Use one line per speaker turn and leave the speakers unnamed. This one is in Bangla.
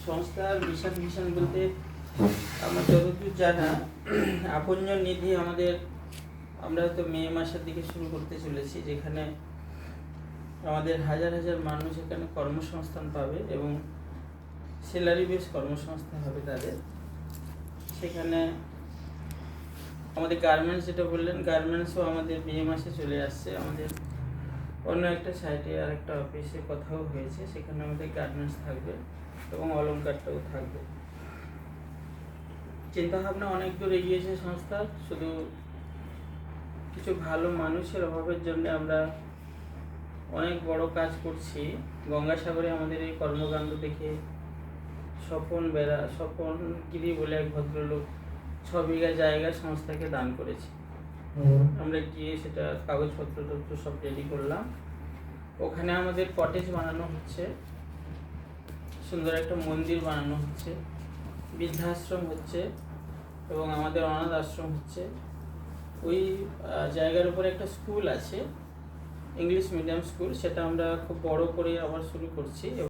সংস্থার মিশন বলতে আমার যতদূর জানা আপনজন নিধি আমরা তো মে মাসের দিকে শুরু করতে চলেছি, যেখানে আমাদের হাজার হাজার মানুষ এখানে কর্মসংস্থান পাবে এবং স্যালারি বেস কর্মসংস্থান হবে তাদের। সেখানে আমাদের গার্মেন্টস, যেটা বললেন, গার্মেন্টসও আমাদের মে মাসে চলে আসছে। আমাদের অন্য একটা সাইটে আর একটা অফিসে কথাও হয়েছে, সেখানে আমাদের গার্মেন্টস থাকবে এবং অলংকারটাও থাকবে। চিন্তাভাবনা অনেক দূর এগিয়েছে সংস্থার, শুধু কিছু ভালো মানুষের অভাবের জন্য আমরা অনেক বড় কাজ করছি। গঙ্গাসাগরে আমাদের এই কর্মকাণ্ড দেখে স্বপন গিরি বলে এক ভদ্রলোক 6 বিঘা জায়গা সংস্থাকে দান করেছে। আমরা গিয়ে সেটা কাগজপত্র সব রেডি করলাম। ওখানে আমাদের কটেজ বানানো হচ্ছে, সুন্দর একটা মন্দির বানানো হচ্ছে, বৃদ্ধাশ্রম হচ্ছে এবং আমাদের অনাথ আশ্রম হচ্ছে। ওই জায়গার উপরে একটা স্কুল আছে, ইংলিশ মিডিয়াম স্কুল, সেটা আমরা খুব বড় করে আবার শুরু করছি।